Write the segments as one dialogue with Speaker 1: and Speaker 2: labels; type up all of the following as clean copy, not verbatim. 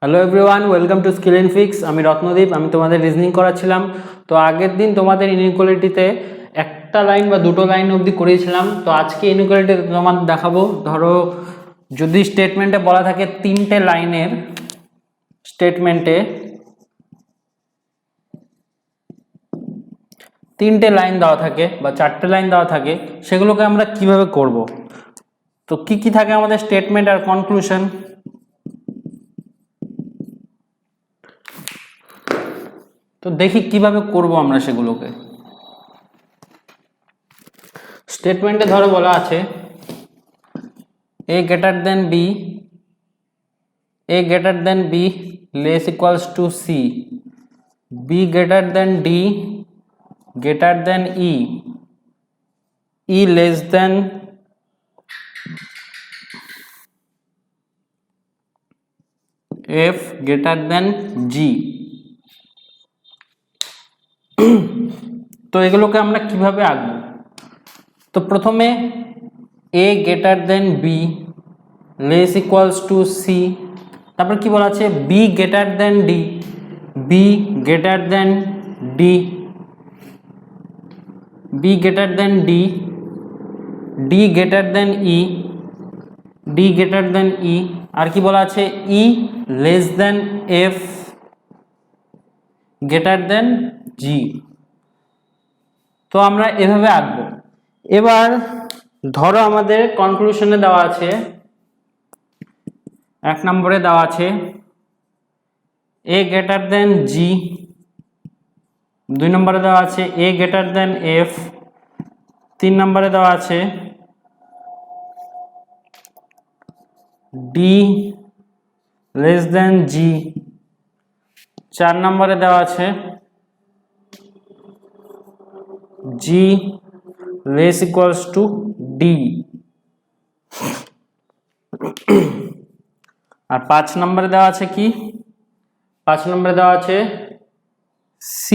Speaker 1: Hello everyone, welcome to skill and fix. আমি রত্নদীপ। আমি তোমাদের রিজনিং করাচ্ছিলাম। তো আগের দিন তোমাদের ইনইকুয়ালিটিতে একটা লাইন বা দুটো লাইন অবধি করিয়েছিলাম। তো আজকে ইনইকুয়ালিটিতে তোমাদের দেখাবো। ধরো যদি স্টেটমেন্টে বলা থাকে তিনটে লাইনের তিনটে লাইন দেওয়া থাকে বা চারটে লাইন দেওয়া থাকে, সেগুলোকে আমরা কিভাবে করব। তো কি কি থাকে আমাদের স্টেটমেন্ট আর কনক্লুশন। তো দেখি কিভাবে করব আমরা সেগুলোকে। স্টেটমেন্টে ধরো বলা আছে a greater than b, a greater than b less equals to c, b greater than d greater than e, e less than f greater than g। তো এগুলোকে আমরা কিভাবে আঁকবো। তো প্রথমে a greater than b less equals to c, তারপর কি বলা আছে b greater than d, b greater than d, b greater than d, d greater than e, d greater than e, আর কি বলা আছে e less than f greater than g। তো আমরা এভাবে আঁকবো। এবার ধরো আমাদের কনক্লুশনে দেওয়া আছে, এক নম্বরে দেওয়া আছে a greater than g, দুই নম্বরে দেওয়া আছে a greater than f, তিন নম্বরে দেওয়া আছে d less than g, চার নম্বরে দেওয়া আছে g less equals to d, আর পাঁচ নম্বরে দেওয়া আছে কি, পাঁচ নম্বরে দেওয়া আছে c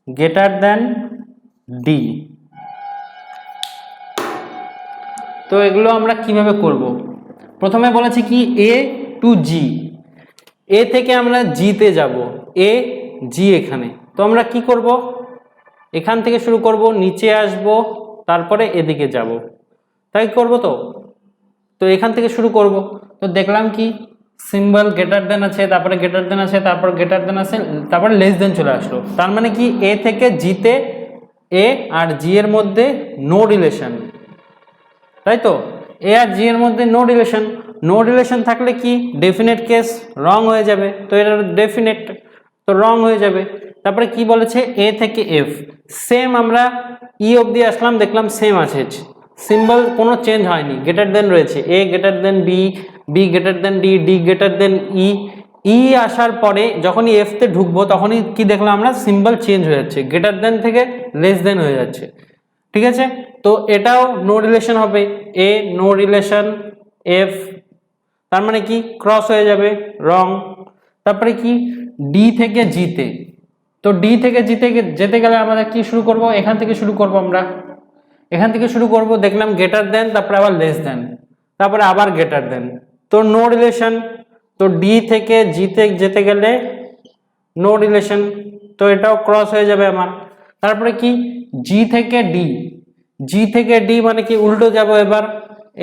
Speaker 1: greater than d। তো এগুলো আমরা কিভাবে করব। প্রথমে বলেছি কি a টু g, a থেকে আমরা g তে যাব, a g এখানে। তো আমরা কি করব, এখান থেকে শুরু করব, নিচে আসব, তারপরে এদিকে যাব, তাই করব। তো এখান থেকে শুরু করব। তো দেখলাম কি সিম্বল গ্রেটার দেন আছে, তারপরে গ্রেটার দেন আছে, তারপর গ্রেটার দেন আছে, তারপরে লেস দেন চলে আসলো। তার মানে কি এ থেকে জিতে এ আর জি এর মধ্যে নো রিলেশন, তাই তো। এ আর জি এর মধ্যে নো রিলেশন, নো রিলেশন থাকলে কি ডেফিনেট কেস রং হয়ে যাবে। তো এটা ডেফিনেট, তো রং হয়ে যাবে। তারপরে কি বলেছে এ থেকে এফ সেম, আমরা ই অবধি আসলাম, দেখলাম সেম আছে, সিম্বল কোনো চেঞ্জ হয়নি, গ্রেটার দেন রয়েছে, A greater than B, B greater than D, D greater than E. E আসার পরে যখনই এফ তে ঢুকবো তখনই কি দেখলাম আমরা সিম্বল চেঞ্জ হয়ে যাচ্ছে, গ্রেটার দেন থেকে লেস দেন হয়ে যাচ্ছে, ঠিক আছে। তো এটাও নো রিলেশন হবে, এ নো রিলেশন এফ, তার মানে কি ক্রস হয়ে যাবে, রং। তারপরে কি ডি থেকে জিতে, তো ডি থেকে জিতে যেতে গেলে আমাদের কি শুরু করব, এখান থেকে শুরু করব, আমরা এখান থেকে শুরু করব, দেখলাম গ্রেটার দেন, তারপরে আবার লেস দেন, তারপরে আবার গ্রেটার দেন, তো নো রিলেশন। তো ডি থেকে জিতে যেতে গেলে নো রিলেশন, তো এটাও ক্রস হয়ে যাবে আমার। তারপরে কি জি থেকে ডি, জি থেকে ডি মানে কি উল্টো যাব, এবার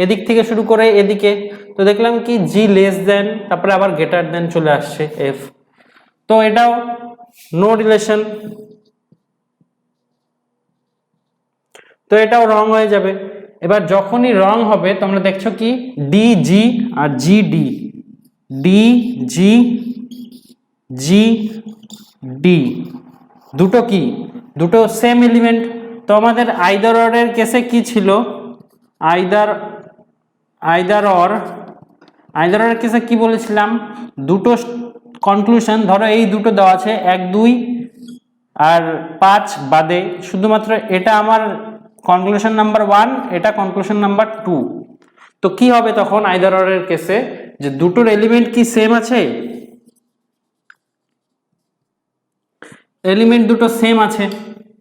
Speaker 1: এদিক থেকে শুরু করে এদিকে। তো দেখলাম কি জি লেস দেন, তারপরে আবার গ্রেটার দেন চলে আসছে এফ, তো এটাও নো রিলেশন, তো এটাও রং হয়ে যাবে। এবার যখনই রং হবে তোমরা দেখছো কি ডি জি আর G D, D G G D, দুটো কি দুটো সেম এলিমেন্ট। তো আমাদের আইদার অরের কেসে কি ছিল, আইদার অরের কেসে কি বলেছিলাম, দুটো কনক্লুশন, ধরো এই দুটো দেওয়া আছে 1 2 আর 5 বাদে, শুধুমাত্র এটা আমার কনক্লুশন নাম্বার 1, এটা কনক্লুশন নাম্বার 2। তো কি হবে তখন আইদার অরের কেসে, যে দুটোর এলিমেন্ট কি সেম আছে, এলিমেন্ট দুটো সেম আছে,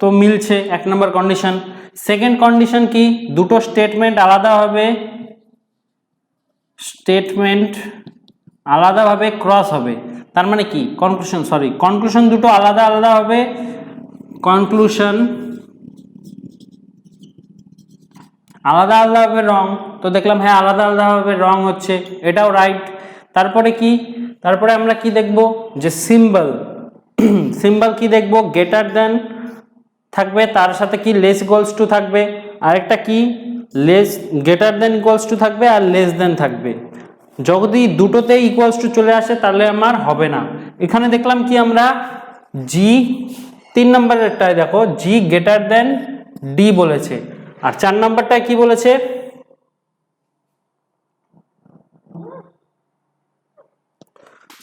Speaker 1: তো মিলছে, এক নম্বর কন্ডিশন। সেকেন্ড কন্ডিশন কি, দুটো স্টেটমেন্ট আলাদা হবে, স্টেটমেন্ট আলাদাভাবে ক্রস হবে, তার মানে কি কনক্লুশন দুটো আলাদা আলাদা হবে, কনক্লুশন আলাদা আলাদাভাবে রং, তো দেখলাম হ্যাঁ আলাদা আলাদাভাবে রং হচ্ছে, এটাও রাইট। তারপরে কি, তারপরে আমরা কি দেখব যে সিম্বল সিম্বল কি দেখব, গ্রেটার দেন থাকবে, তার সাথে কি লেস ইকুয়ালস টু থাকবে, আরেকটা কি less greater than equals two থাকবে, আর লেস দেন থাকবে। যদি দুটোতে ইকুয়ালস টু চলে আসে তাহলে আমার হবে না। এখানে দেখলাম কি আমরা জি 3 নম্বরেরটায় দেখো জি গ্রেটার দেন ডি বলেছে, আর 4 নম্বরটায় কি বলেছে,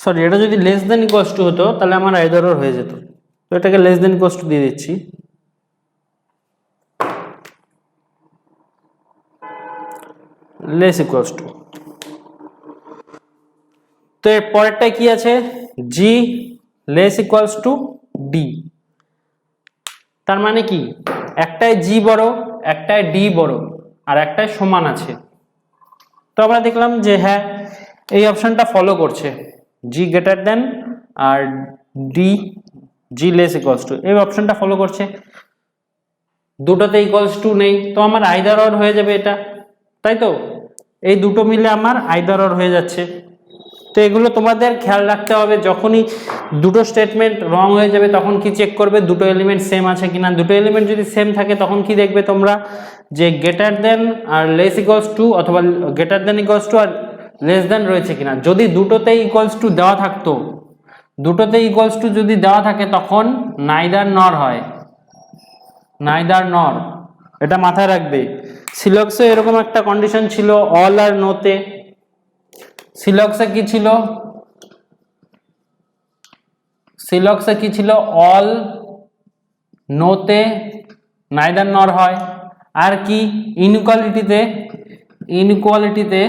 Speaker 1: সরি এটা যদি লেস দেন ইকুয়ালস টু হতো তাহলে আমার আইদারর হয়ে যেত, তো এটাকে লেস দেন ইকুয়ালস টু দিয়ে দিচ্ছি। লেস ইকুয়ালস টু, তো এর পরেরটায় কি আছে, জি লেস ইকুয়ালস টু ডি, তার মানে কি একটায় জি বড়, একটায় ডি বড়, আর একটায় সমান আছে। তো আমরা দেখলাম যে হ্যাঁ এই অপশনটা ফলো করছে, জি গ্রেটার দেন আর D G less equals to, এই অপশনটা ফলো করছে। দুটোতে ইকুয়ালস টু নেই, তো আমার আইদার অর হয়ে যাবে এটা, তাই তো এই দুটো মিলে আমার আইদার অর হয়ে যাচ্ছে। তো এগুলো তোমাদের খেয়াল রাখতে হবে, যখনই দুটো স্টেটমেন্ট রং হয়ে যাবে তখন কি চেক করবে দুটো এলিমেন্ট সেম আছে কিনা, দুটো এলিমেন্ট যদি সেম থাকে তখন কি দেখবে তোমরা যে গ্রেটার দেন আর লেস ইকুয়ালস টু, অথবা গ্রেটার দেন ইকুয়ালস টু আর লেস দেন রয়েছে কিনা। যদি দুটোতেই ইকুয়ালস টু দেওয়া থাকতো, দুটোতে ইকুয়ালস টু যদি দেওয়া থাকে তখন নাইদার নর হয়, নাইদার নর, এটা মাথায় রাখবে। সিলক্সে এরকম একটা কন্ডিশন ছিল অল আর নোতে, সিলক্সে কি ছিল, সিলক্সে কি ছিল অল নোতে নাইদার নর হয়, আর কি ইনইকুয়ালিটিতে, ইনইকুয়ালিটিতে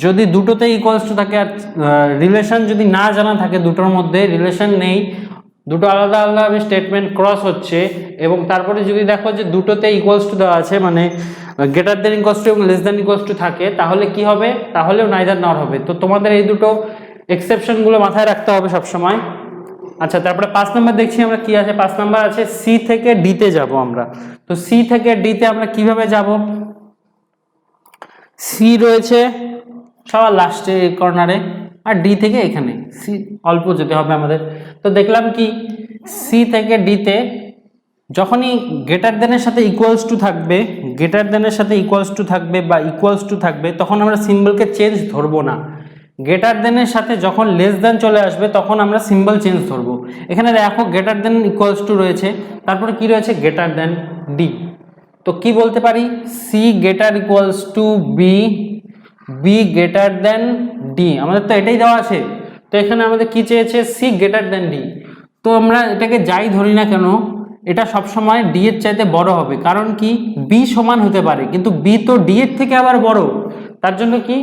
Speaker 1: যদি দুটোতে ইকুয়ালস টু থাকে আর রিলেশন যদি না জানা থাকে, দুটোর মধ্যে রিলেশন নেই, দুটো আলাদা আলাদাভাবে স্টেটমেন্ট ক্রস হচ্ছে, এবং তারপরে যদি দেখো যে দুটোতে ইকুয়ালস টু দেওয়া আছে, মানে গ্রেটার দেন ইকুয়ালস টু এবং লেস দেন ইকুয়ালস টু থাকে, তাহলে কি হবে, তাহলেও নাইদার নর হবে। তো তোমাদের এই দুটো এক্সেপশনগুলো মাথায় রাখতে হবে সব সময়। আচ্ছা তারপরে 5 নম্বর দেখছি আমরা কি আছে, 5 নম্বর আছে সি থেকে ডিতে যাব আমরা। তো সি থেকে ডিতে আমরা কিভাবে যাব, সি রয়েছে সবার লাস্টে কর্নারে, আর ডি থেকে এখানে সি অল্প যেতে হবে আমাদের। তো দেখলাম কি সি থেকে ডিতে যখনই গ্রেটার দেনের সাথে ইকুয়ালস টু থাকবে, গ্রেটার দেনের সাথে ইকুয়ালস টু থাকবে বা ইকুয়ালস টু থাকবে, তখন আমরা সিম্বলকে চেঞ্জ ধরবো না। গ্রেটার দেনের সাথে যখন লেস দেন চলে আসবে তখন আমরা সিম্বল চেঞ্জ ধরবো। এখানে দেখো গ্রেটার দেন ইকুয়ালস টু রয়েছে, তারপরে কি রয়েছে গ্রেটার দেন ডি, তো কি বলতে পারি C greater equals to B, B greater than D, আমাদের তো এটাই দেওয়া আছে। তো এখানে আমাদের কি চেয়েছে সি গ্রেটার দেন ডি, তো আমরা এটাকে যাই ধরি না কেন এটা সবসময় ডি এর চাইতে বড় হবে, কারণ কি বি সমান হতে পারে কিন্তু বি তো ডি এর থেকে আবার বড়, তার জন্য কি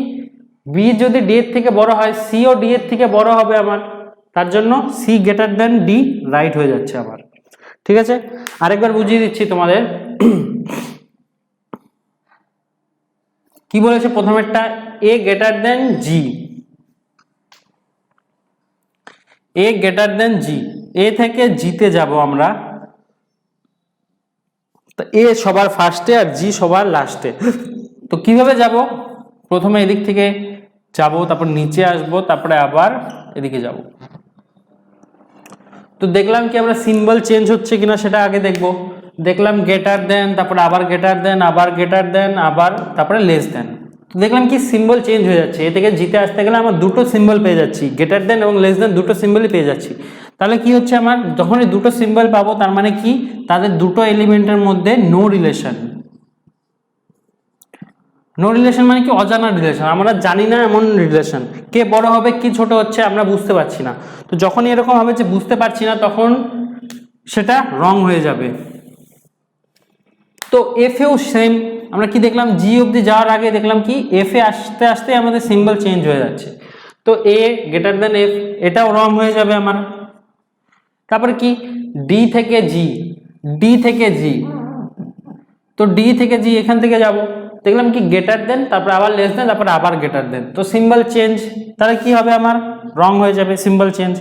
Speaker 1: বি যদি ডি এর থেকে বড় হয় সিও ডি এর থেকে বড় হবে আমার, তার জন্য C greater than D right হয়ে যাচ্ছে আবার। ঠিক আছে, আরেকবার বুঝিয়ে দিচ্ছি তোমাদের কি বলেছে। প্রথমেরটা এ গ্রেটার দেন জি, এ গ্রেটার দেন জি, এ থেকে জিতে যাব আমরা, তো এ সবার ফার্স্টে আর জি সবার লাস্টে। তো কিভাবে যাব, প্রথমে এদিক থেকে যাব, তারপর নিচে আসব, তারপরে আবার এদিকে যাব। তো দেখলাম কি আমরা সিম্বল চেঞ্জ হচ্ছে কিনা সেটা আগে দেখব। দেখলাম গ্রেটার দেন, তারপরে আবার গ্রেটার দেন, আবার গ্রেটার দেন, আবার তারপরে লেস দেন, দেখলাম কি সিম্বল চেঞ্জ হয়ে যাচ্ছে। এ থেকে জিতে আসতে গেলে আমার দুটো সিম্বল পেয়ে যাচ্ছি, গ্রেটার দেন এবং লেস দেন দুটো সিম্বলই পেয়ে যাচ্ছি। তাহলে কি হচ্ছে আমার যখনই দুটো সিম্বল পাবো তার মানে কি তাদের দুটো এলিমেন্টের মধ্যে নো রিলেশন। নো রিলেশন মানে কি অজানা রিলেশন, আমরা জানি না এমন রিলেশন, কে বড় হবে কি ছোট হচ্ছে আমরা বুঝতে পারছি না। তো যখনই এরকম হবে যে বুঝতে পারছি না তখন সেটা রং হয়ে যাবে। তো এফ এও সেম, আমরা কি দেখলাম জি অবধি যাওয়ার আগে দেখলাম কি এফ এ আসতে আসতে আমাদের সিম্বল চেঞ্জ হয়ে যাচ্ছে। তো এ গ্রেটার দেন এফ, এটাও রং হয়ে যাবে আমার। তারপরে কি ডি থেকে জি, ডি থেকে জি, তো ডি থেকে জি এখান থেকে যাব, দেখলাম কি গ্রেটার দেন, তারপরে আবার লেস দেন, তারপরে আবার গ্রেটার দেন, তো সিম্বল চেঞ্জ, তাহলে কি হবে আমার রং হয়ে যাবে, সিম্বল চেঞ্জ,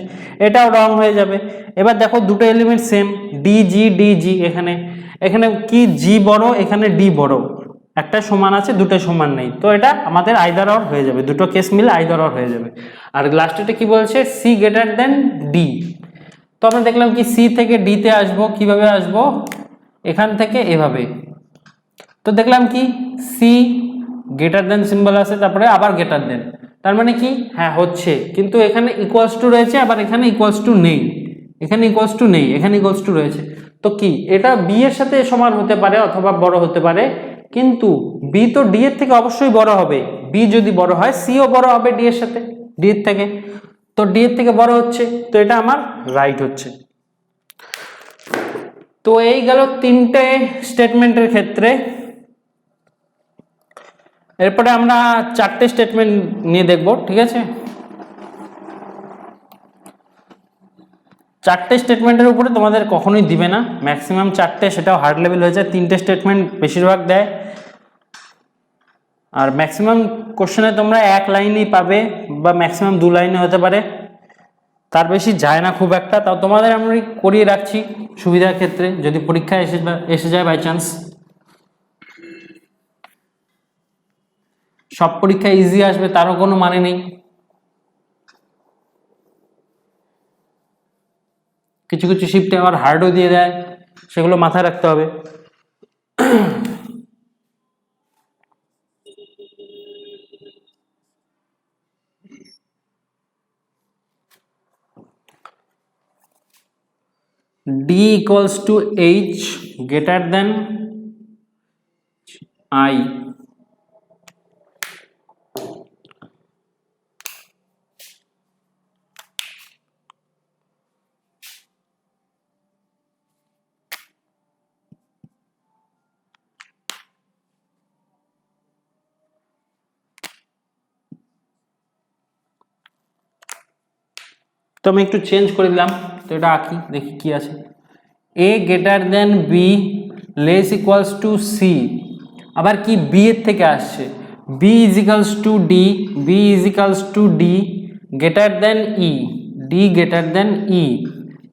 Speaker 1: এটাও রং হয়ে যাবে। এবার দেখো দুটো এলিমেন্ট সেম, ডি জি, এখানে এখানে কি জি বড়, এখানে ডি বড়, একটা সমান আছে দুটো সমান নেই, তো এটা আমাদের আইদার অর হয়ে যাবে, দুটো কেস মিলে আইদার অর হয়ে যাবে। আর লাস্টেটা কি বলছে, সি গ্রেটার দেন ডি, তো আমরা দেখলাম কি সি থেকে ডি তে আসবো, কিভাবে আসবো, এখান থেকে এভাবে, তো দেখলাম কি সি গ্রেটার দেন সিম্বল আছে, তারপরে আবার গ্রেটার দেন, তার মানে কি হ্যাঁ হচ্ছে, কিন্তু এখানে ইকুয়ালস টু রয়েছে, আবার এখানে ইকুয়ালস টু নেই, এখানে ইকুয়ালস টু নেই, এখানে ইকুয়ালস টু রয়েছে, তো কি এটা বি এর সাথে সমান হতে পারে অথবা বড় হতে পারে, কিন্তু বি তো ডি এর থেকে অবশ্যই বড় হবে, বি যদি বড় হয় সিও বড় হবে ডি এর সাথে, ডি এর থেকে, তো ডি এর থেকে বড় হচ্ছে, তো এটা আমার রাইট হচ্ছে। তো এই গেল তিনটে স্টেটমেন্টের ক্ষেত্রে। এরপরে আমরা চারটে স্টেটমেন্ট নিয়ে দেখব, ঠিক আছে, চারটে স্টেটমেন্টের উপরে তোমাদের কখনোই দিবে না, ম্যাক্সিমাম চারটে, সেটাও হার্ড লেভেল হয়ে যায়, তিনটে স্টেটমেন্ট বেশিরভাগ দেয়, আর ম্যাক্সিমাম কোশ্চেনে তোমরা এক লাইনই পাবে বা ম্যাক্সিমাম 2 লাইনে হতে পারে, তার বেশি যায় না খুব একটা, তাও তোমাদের আমি করিয়ে রাখছি সুবিধার ক্ষেত্রে, যদি পরীক্ষায় এসে যায় বাই চান্স। সব পরীক্ষা ইজি আসবে তারও কোনো মানে নেই, কিছু কিছু শিফটে আবার হার্ডও দিয়ে দেয়, সেগুলো মাথায় রাখতে হবে। D equals to H greater than I, তো আমি একটু চেঞ্জ করে দিলাম, তো এটা আঁকি দেখি কি আছে, A greater than B less equals to C, আবার কি বি এর থেকে আসছে, B is equals to D, B is equals to D greater than E, D greater than E,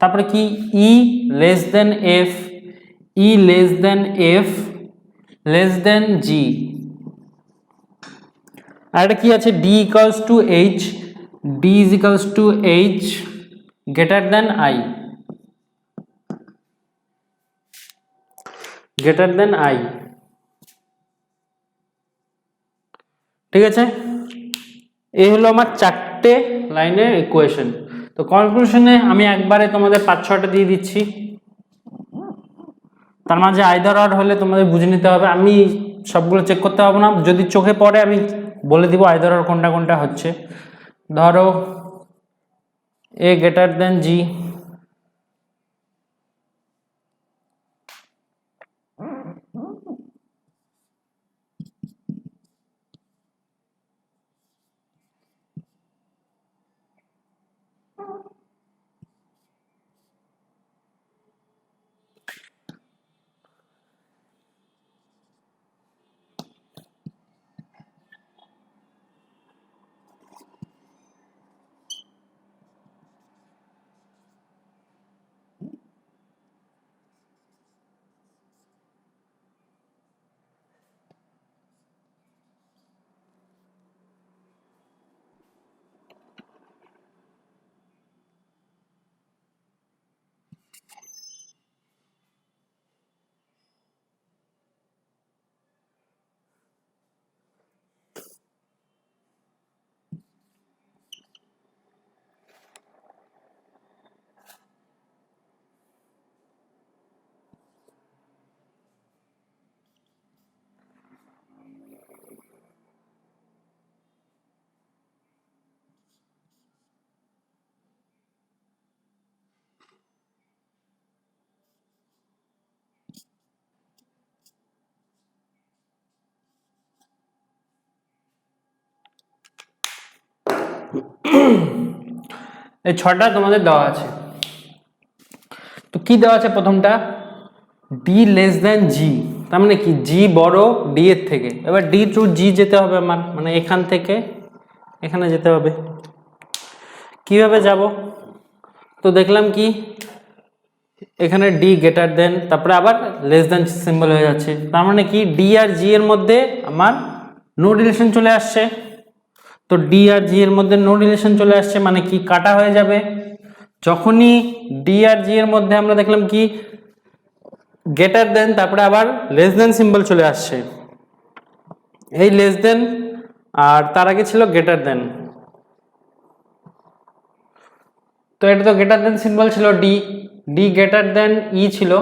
Speaker 1: তারপরে কি E less than F, E less than F less than G, আর এটা কি আছে D equals to H, D is equals to H greater than I, greater than I, ঠিক আছে, এই হলো আমার চারটে লাইনের ইকুয়েশন। তো কনক্লুশনে আমি একবারে তোমাদের 5-6টা দিয়ে দিচ্ছি, তার মাঝে আইদার অর হলে তোমাদের বুঝে নিতে হবে, আমি সবগুলো চেক করতে হবে না, যদি চোখে পড়ে আমি বলে দিব আইদার অর কোনটা কোনটা হচ্ছে। ধরো এ গ্রেটার দেন জি, এই 6টা তোমাদের দেওয়া আছে। তো কি দেওয়া আছে, প্রথমটা ডি লেস দেন জি, তার মানে কি জি বড় ডি এর থেকে। এবার ডি টু জি যেতে হবে আমার, মানে এখান থেকে এখানে যেতে হবে। কিভাবে যাব? তো দেখলাম কি এখানে ডি গ্রেটার দেন, তারপরে আবার লেস দেন সিম্বল হয়ে যাচ্ছে, তার মানে কি ডি আর জি এর মধ্যে আমার নো রিলেশন চলে আসছে। তো ডি আর জি এর মধ্যে নো রিলেশন চলে আসছে মানে কি কাটা হয়ে যাবে। যখনই ডি আর জি এর মধ্যে আমরা দেখলাম কি গ্রেটার দেন তারপরে আবার লেস দেন সিম্বল চলে আসছে, এই লেস দেন আর তার আগে ছিল গ্রেটার দেন। তো এটা তো গ্রেটার দেন সিম্বল ছিল ডি, ডি গ্রেটার দেন ই ছিল,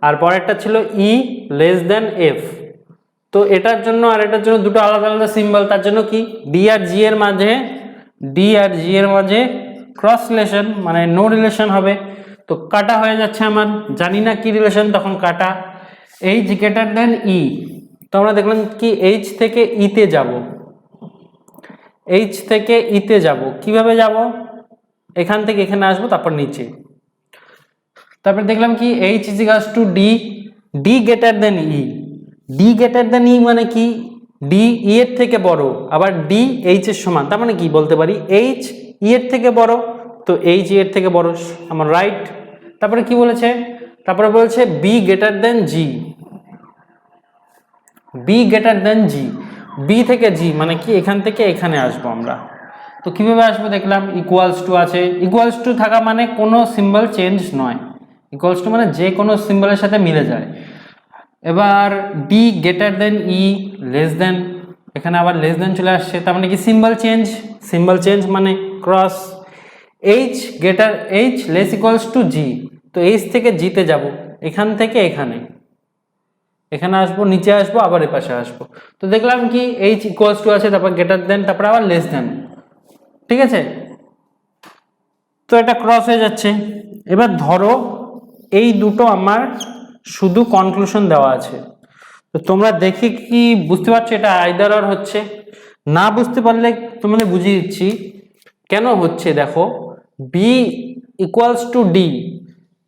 Speaker 1: আর পরেরটা ছিল ই লেস দেন এফ। তো এটার জন্য আর এটার জন্য দুটো আলাদা আলাদা সিম্বল, তার জন্য কি ডি আর জি এর মাঝে ক্রস রিলেশন মানে নো রিলেশন হবে। তো কাটা হয়ে যাচ্ছে আমার, জানি না কি রিলেশন, তখন কাটা। এইচ গ্রেটার দেন ই, তো আমরা দেখলাম কি এইচ থেকে ইতে যাব, এইচ থেকে ইতে যাব কিভাবে যাব, এখান থেকে এখানে আসবো তারপর নিচে। তারপর দেখলাম কি H is equals to D, D greater than E, D greater than E মানে কি ডি ই এর থেকে বড়, আবার ডি এইচ এর সমান, তার মানে কি বলতে পারি এইচ ই এর থেকে বড়, তো এইচ ই এর থেকে বড় আমার রাইট। তারপরে কি বলেছে, তারপরে বলেছে বি গ্রেটার দেন জি, বি গ্রেটার দেন জি, বি থেকে জি মানে কি এখান থেকে এখানে আসবো আমরা। তো কিভাবে আসবো দেখলাম ইকুয়ালস টু আছে, ইকুয়ালস টু থাকা মানে কোনো সিম্বল চেঞ্জ নয়, ইকুয়ালস টু মানে যে কোনো সিম্বলের সাথে মিলে যায়। এবার D greater than E less than, এখানে আবার লেস দেন চলে আসছে, তার মানে কি সিম্বল চেঞ্জ, সিম্বল চেঞ্জ মানে cross. H greater H less equals to G, তো এইচ থেকে জিতে যাব, এখান থেকে এখানে এখানে আসবো, নিচে আসবো, আবার এ পাশে আসবো। তো দেখলাম কি এইচ ইকুয়ালস টু আছে, তারপর গ্রেটার দেন, তারপর আবার লেস দেন, ঠিক আছে। তো এটা ক্রস হয়ে যাচ্ছে। এবার ধরো এই দুটো আমার শুধু কনক্লুশন দেওয়া আছে, তো তোমরা দেখে কি বুঝতে পারছো এটা আইদার অর হচ্ছে? না বুঝতে পারলে তোমাদের বুঝিয়ে দিচ্ছি কেন হচ্ছে। দেখো B equals to D,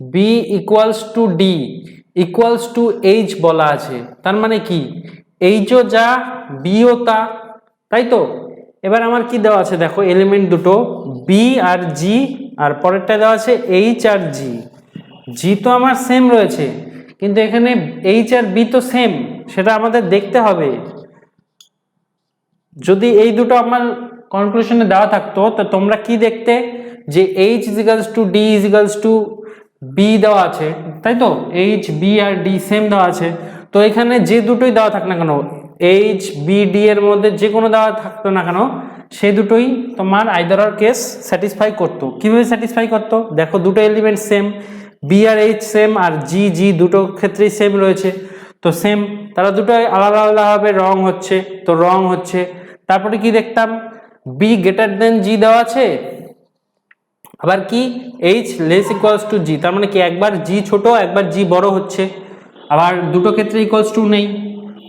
Speaker 1: B equals to D equals to H বলা আছে, তার মানে কি এইচও যা বিও তা, তাই তো। এবার আমার কি দেওয়া আছে দেখো এলিমেন্ট দুটো বি আর জি, আর পরেরটা দেওয়া আছে এইচ আর জি, জি তো আমার সেম রয়েছে কিন্তু এখানে এইচ আর বি তো সেম, সেটা আমাদের দেখতে হবে। যদি এই দুটো আমার কনক্লুশনে দেওয়া থাকতো তো তোমরা কি দেখতে যে H equals to D equals to B দেওয়া আছে, তাই তো এইচ বি আর ডি সেম দেওয়া আছে। তো এখানে যে দুটোই দেওয়া থাক না কেন, এইচ বি ডি এর মধ্যে যে কোনো দেওয়া থাকতো না কেন, সে দুটোই তোমার আইদার অর কেস স্যাটিসফাই করতো। কিভাবে স্যাটিসফাই করতো দেখো, দুটো এলিমেন্ট সেম, বি আর এইচ সেম, আর জি জি দুটো ক্ষেত্রেই সেম রয়েছে, তো সেম, তারা দুটোই আলাদা আলাদাভাবে রং হচ্ছে, তো রং হচ্ছে। তারপরে কি দেখতাম বি গ্রেটার দেন জি দেওয়া আছে, আবার কি এইচ লেস ইকুয়ালস টু জি, তার মানে কি একবার জি ছোট একবার জি বড় হচ্ছে, আবার দুটো ক্ষেত্রে ইকুয়ালস টু নেই।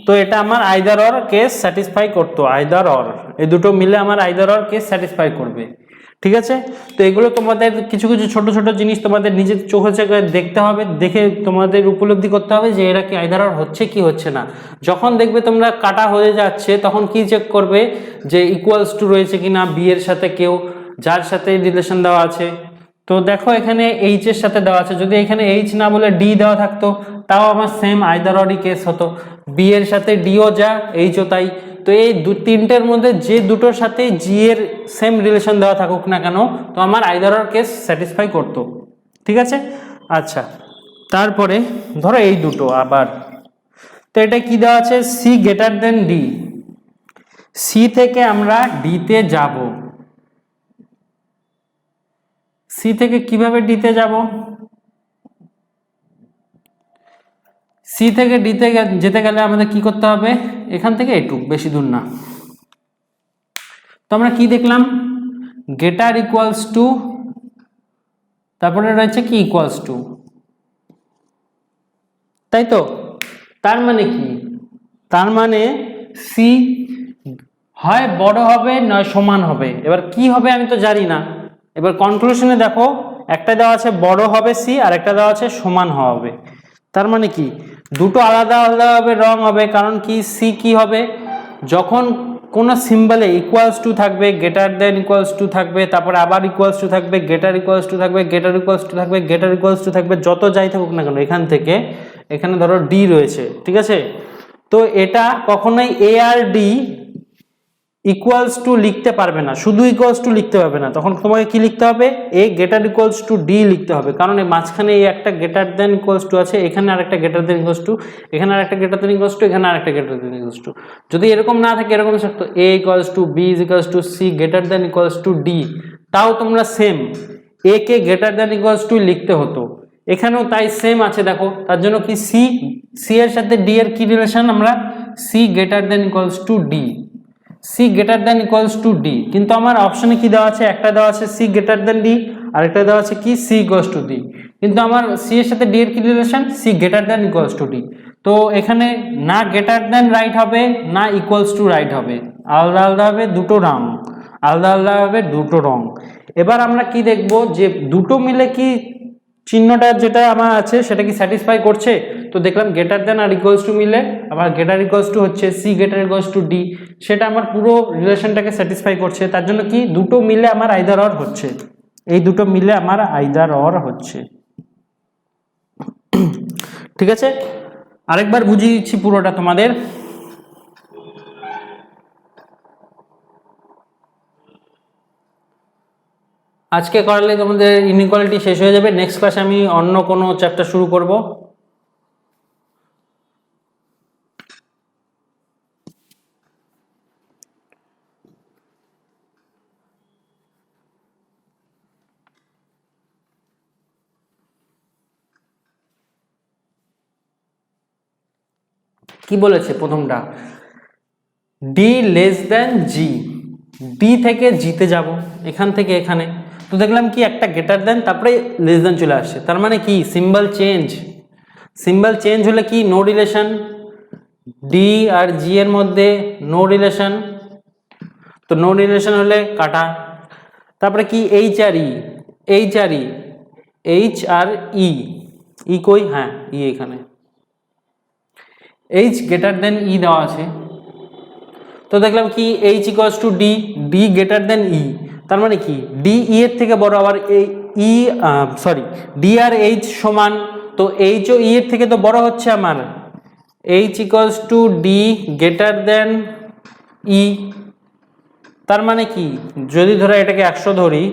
Speaker 1: তো এটা আমার আইদার অর কেস স্যাটিসফাই করতো, আইদার অর এই দুটো মিলে আমার আইদার অর কেস স্যাটিসফাই করবে, ঠিক আছে। তো এগুলো তোমাদের কিছু কিছু ছোট ছোট জিনিস তোমাদের নিজের চোখে চোখে দেখতে হবে, দেখে তোমাদের উপলব্ধি করতে হবে যে এরা কি আইদার অর হচ্ছে কি হচ্ছে না। যখন দেখবে তোমরা কাটা হয়ে যাচ্ছে তখন কি চেক করবে যে ইকুয়ালস টু রয়েছে কিনা বি এর সাথে কেউ, যার সাথে রিলেশন দেওয়া আছে। তো দেখো এখানে এইচ এর সাথে দেওয়া আছে, যদি এখানে এইচ না বলে ডি দেওয়া থাকতো তাও আমার সেম আইদার অরই কেস হতো, বি এর সাথে ডিও যা এইচও তাই। তো এই তিনটের মধ্যে যে দুটোর সাথে জি এর সেম রিলেশন দেওয়া থাকুক না কেন, তো আমার আইদার অর কেস স্যাটিসফাই করতো, ঠিক আছে। আচ্ছা তারপরে ধরো এই দুটো আবার, তো এটা কি দেওয়া আছে C greater than D, C থেকে আমরা ডিতে যাব, সি থেকে কিভাবে ডিতে যাব, সি থেকে ডিতে যেতে গেলে আমাদের কি করতে হবে, এখান থেকে একটু বেশি দূর না। তো আমরা কি দেখলাম গ্রেটার ইকুয়ালস টু, তারপরে রয়েছে কি ইকুয়ালস টু, তাই তো। তার মানে কি, তার মানে সি হয় বড় হবে নয় সমান হবে, এবার কি হবে আমি তো জানি না। এবার কনক্লুশনে দেখো একটা দেওয়া আছে বড় হবে সি আর একটা দেওয়া আছে সমান হবে, তার মানে কি দুটো আলাদা আলাদাভাবে রং হবে, কারণ কি সি কি হবে, যখন কোনো সিম্বলে ইকুয়ালস টু থাকবে, গ্রেটার দেন ইকুয়ালস টু থাকবে, তারপরে আবার ইকুয়ালস টু থাকবে, গ্রেটার ইকুয়ালস টু থাকবে, গ্রেটার ইকুয়ালস টু থাকবে, গ্রেটার ইকুয়ালস টু থাকবে, যত যাই থাকুক না কেন এখান থেকে এখানে ধরো ডি রয়েছে, ঠিক আছে, তো এটা কখনোই এ আর ডি ইকুয়ালস টু লিখতে পারবে না, শুধু ইকুয়ালস টু লিখতে পারবে না, তখন তোমাকে কি লিখতে হবে, এ গ্রেটার ইকুয়ালস টু ডি লিখতে হবে, কারণ এই মাঝখানে এই একটা গ্রেটার দেন ইকুয়ালস টু আছে, এখানে আরেকটা গ্রেটার দেন ইকুয়ালস টু, এখানে আরেকটা গ্রেটার দেন ইকুয়ালস টু, এখানে আরেকটা গ্রেটার দেন ইকুয়ালস টু। যদি এরকম না থাকে, এরকম থাকতো A equals to B equals to C greater than equals to D, তাও তোমরা সেম এ কে গ্রেটার দেন ইকুয়ালস টু লিখতে হতো, এখানেও তাই সেম আছে দেখো, তার জন্য কি সি এর সাথে ডি এর কি রিলেশন, আমরা C greater than equals to D, C greater than equals to D, কিন্তু আমার অপশনে কি দেওয়া আছে, একটা দেওয়া আছে সি গ্রেটার দেন ডি, আরেকটা দেওয়া আছে কি সি ইকুয়ালস টু ডি, কিন্তু আমার সি এর সাথে ডি এর কি relation, C greater than equals to D, তো এখানে না গ্রেটার দেন রাইট হবে না ইকুয়ালস টু রাইট হবে, আলাদা আলাদা হবে দুটো রং, আলাদা আলাদা হবে দুটো রং। এবার আমরা কি দেখব যে দুটো মিলে কি চিহ্নটা যেটা আমার আছে সেটা কি স্যাটিসফাই করছে, তো দেখলাম গ্রেটার দেন আর ইকুয়ালস টু মিলে আবার গ্রেটার ইকুয়ালস টু হচ্ছে C greater equals to D, সেটা আমার পুরো রিলেশনটাকে স্যাটিসফাই করছে, তার জন্য কি দুটো মিলে আমার আইদার অর হচ্ছে, এই দুটো মিলে আমার আইদার অর হচ্ছে, ঠিক আছে। আরেকবার বুঝিয়ে দিচ্ছি পুরোটা তোমাদের, আজকে করালে তোমাদের ইনইকুয়ালিটি শেষ হয়ে যাবে, নেক্সট ক্লাসে আমি অন্য কোনো চ্যাপ্টার শুরু করব। কি বলেছে প্রথমটা, ডি লেস দেন জি, ডি থেকে জিতে যাব এখান থেকে এখানে, তো দেখলাম কি একটা গ্রেটার দেন তারপরে লেস দেন চলে আসছে, তার মানে কি সিম্বল চেঞ্জ, সিম্বল চেঞ্জ হলে কি নো রিলেশন, ডি আর জি এর মধ্যে নো রিলেশন, তো নো রিলেশন হলে কাটা, তারপরে কি এইচ আর ই, এইচ আর ই, এইচ আর ই, ই কই, হ্যাঁ ই এখানে, এইচ গ্রেটার দেন ই দেওয়া আছে, তো দেখলাম কি H equals to D, D greater than E, তার মানে কি ডি ই এর থেকে বড়, আবার এই ই সরি ডি আর এইচ সমান, তো এইচ ও ই এর থেকে তো বড় হচ্ছে আমার, H equals to D greater than E, তার মানে কি যদি ধরো এটাকে 100 ধরি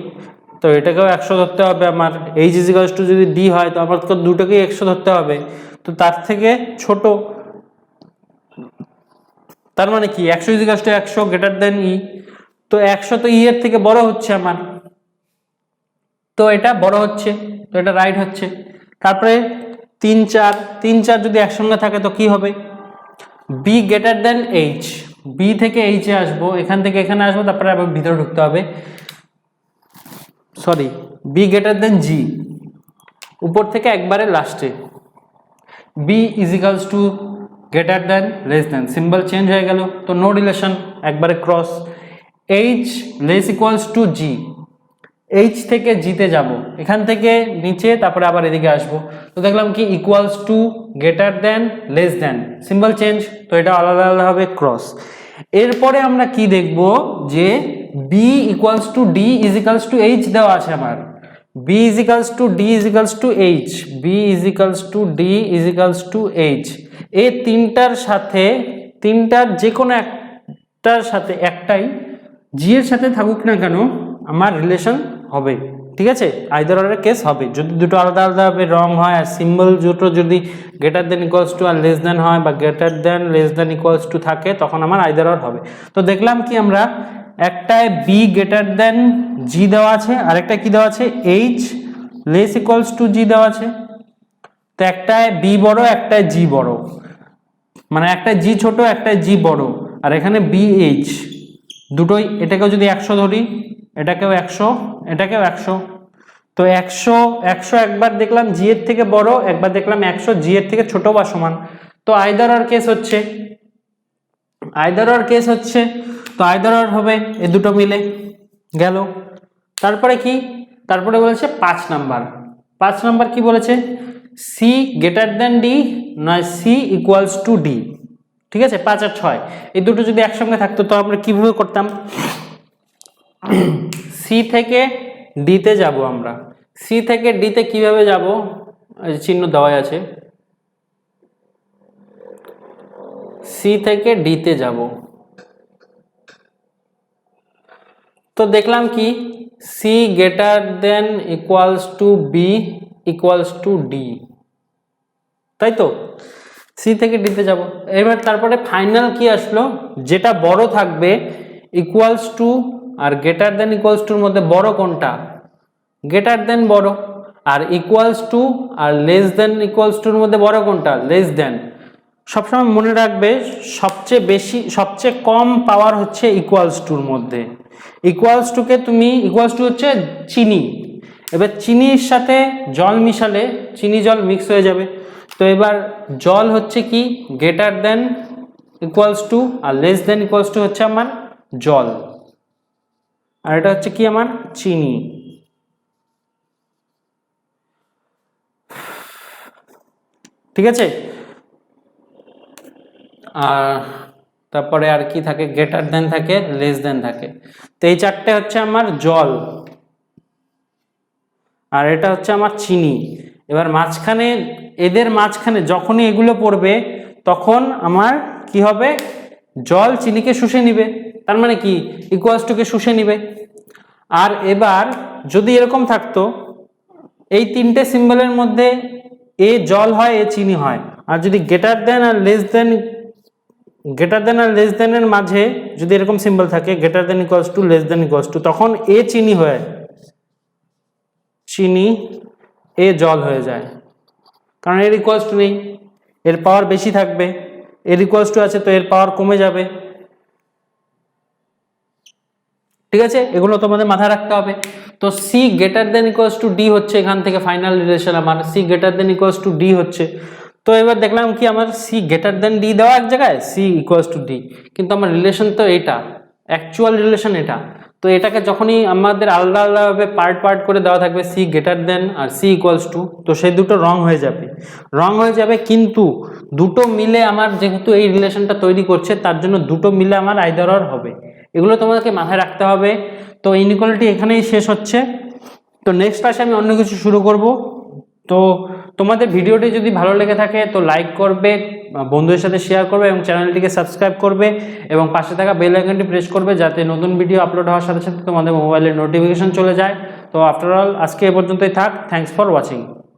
Speaker 1: তো এটাকেও 100 ধরতে হবে আমার, এইচ ইজ ইকুয়ালস টু যদি ডি হয় তো আমার তো দুটোকেই 100 ধরতে হবে, তো তার থেকে ছোট, তার মানে কি 100 is equals to 100 greater than E, তো 100 তো ই এর থেকে বড় হচ্ছে আমার, তো এটা বড় হচ্ছে, তো এটা রাইট হচ্ছে। তারপরে 3 4, 3 4 যদি একসঙ্গে থাকে তো কি হবে, B greater than H, B থেকে এইচে আসবো, এখান থেকে এখানে আসবো, তারপরে আবার ভিতরে ঢুকতে হবে, sorry B greater than G, উপর থেকে একবারে লাস্টে, B is equals to greater than less than, symbol change হয়ে গেল, তো নো রিলেশন একবারে cross, H less equals to G, H থেকে জিতে যাব, এখান থেকে নিচে তারপরে আবার এদিকে আসবো, তো দেখলাম কি equals to greater than less than, symbol change, তো এটা আলাদা আলাদা হবে ক্রস। এরপরে আমরা কি দেখব যে B equals to D is equals to H দেওয়া আছে আমার, B is equals to D is equals to H, B is equals to D is equals to H, এই তিনটার সাথে, তিনটার যে কোনো একটার সাথে একটাই জি এর সাথে থাকুক না কেন আমার রিলেশন হবে, ঠিক আছে, আইদার অরের কেস হবে, যদি দুটো আলাদা আলাদা ভাবে রং হয় আর সিম্বল দুটো যদি গ্রেটার দেন ইকুয়ালস টু আর লেস দেন হয় বা greater than less than equals to থাকে তখন আমার আইদার অর হবে। তো দেখলাম কি আমরা একটায় বি গ্রেটার দেন জি দেওয়া আছে, আরেকটা কি দেওয়া আছে এইচ লেস ইকুয়ালস টু জি দেওয়া আছে, তো একটায় বি বড় একটায় জি বড়, মানে একটা জি ছোট একটা জি বড়, আর এখানে বি এইচ দুটোই, এটাকেও যদি 100 ধরি এটাকেও 100 এটাকেও 100, তো 100 100 একবার দেখলাম জি এর থেকে বড়, একবার দেখলাম 100 জি এর থেকে ছোট বা সমান, তো আইদার অর কেস হচ্ছে, আইদার অর কেস হচ্ছে, তো আইদার অর হবে এই দুটো মিলে গেল। তারপরে কি, তারপরে বলেছে 5 নাম্বার, 5 নাম্বার কি বলেছে, সি গ্রেটার দেন ডি নয় সি ইকুয়ালস টু ডি। ঠিক আছে, 5 আর 6 এই দুটো যদি একসঙ্গে থাকতো তো আমরা কিভাবে করতাম, সি থেকে ডিতে যাব আমরা। সি থেকে ডিতে কিভাবে যাব, চিহ্ন দেওয়া আছে, সি থেকে ডিতে যাব। তো দেখলাম কি C greater than equals to B equals to D, তাই তো? সি থেকে ডিতে যাব। এবার তারপরে ফাইনাল কি আসলো, যেটা বড় থাকবে ইকুয়ালস টু আর গ্রেটার দেন ইকুয়ালস টুর মধ্যে বড় কোনটা, গ্রেটার দেন বড়, আর ইকুয়ালস টু আর লেস দেন ইকুয়ালস টুর মধ্যে বড় কোনটা, লেস দেন। সবসময় মনে রাখবে সবচেয়ে কম পাওয়ার হচ্ছে ইকুয়ালস টুর মধ্যে। ইকুয়ালস টুকে তুমি, ইকুয়ালস টু হচ্ছে চিনি, এবার চিনির সাথে জল মিশালে চিনি জল মিক্স হয়ে যাবে। তো এবার জল হচ্ছে কি গ্রেটার দেন ইকুয়ালস টু আর লেস দেন ইকুয়ালস টু হচ্ছে আমার জল, আর এটা হচ্ছে কি আমার চিনি। ঠিক আছে, আর তারপরে আর কি থাকে, গ্রেটার দেন থাকে, লেস দেন থাকে। তো এই চারটে হচ্ছে আমার জল, আর এটা হচ্ছে আমার চিনি। এবার মাঝখানে, এদের মাঝখানে যখনই এগুলো পড়বে তখন আমার কি হবে, জল চিনিকে শুষে নিবে, তার মানে কি ইকুয়ালস টুকে শুষে নিবে। আর এবার যদি এরকম থাকতো, এই তিনটে সিম্বলের মধ্যে এ জল হয় এ চিনি হয়, আর যদি গ্রেটার দেন আর লেস দেন, গ্রেটার দেন আর লেস দেনের মাঝে যদি এরকম সিম্বল থাকে greater than equals two less than equals two, তখন এ চিনি হয়, চিনি এ জল হয়ে যায়, কারণ এর ইকুয়ালস টু নেই, এর পাওয়ার বেশি থাকবে, এর ইকুয়ালস টু আছে তো এর পাওয়ার কমে যাবে। ঠিক আছে, এগুলো তোমাদের মাথায় রাখতে হবে। তো C greater than equals to D হচ্ছে এখান থেকে ফাইনাল রিলেশন, আমার C greater than equals to D হচ্ছে। তো এবার দেখলাম কি আমার সি গ্রেটার দেন ডি দেওয়া এক জায়গায়, সি ইকুয়ালস টু ডি, কিন্তু আমার রিলেশন তো এটা, অ্যাকচুয়াল রিলেশন এটা। তো এটাকে যখনই আমাদের আলাদা আলাদাভাবে পার্ট পার্ট করে দেওয়া থাকবে সি গ্রেটার দেন আর সি ইকুয়ালস টু, তো সেই দুটো রং হয়ে যাবে, কিন্তু দুটো মিলে আমার যেহেতু এই রিলেশনটা তৈরি করছে তার জন্য দুটো মিলে আমার আইদার অর হবে, এগুলো তোমাদেরকে মাথায় রাখতে হবে। তো ইনইকুয়ালিটি এখানেই শেষ হচ্ছে। তো নেক্সট ক্লাসে আমি অন্য কিছু শুরু করব। তো তোমাদের ভিডিওটি যদি ভালো লেগে থাকে তো লাইক করবে, বন্ধুদের সাথে শেয়ার করবে এবং চ্যানেলটিকে সাবস্ক্রাইব করবে এবং পাশে থাকা বেল আইকনটি প্রেস করবে যাতে নতুন ভিডিও আপলোড হওয়ার সাথে সাথে তোমাদের মোবাইলে নোটিফিকেশন চলে যায়। তো আফটার অল আজকে এ পর্যন্তই থাক। Thanks for watching.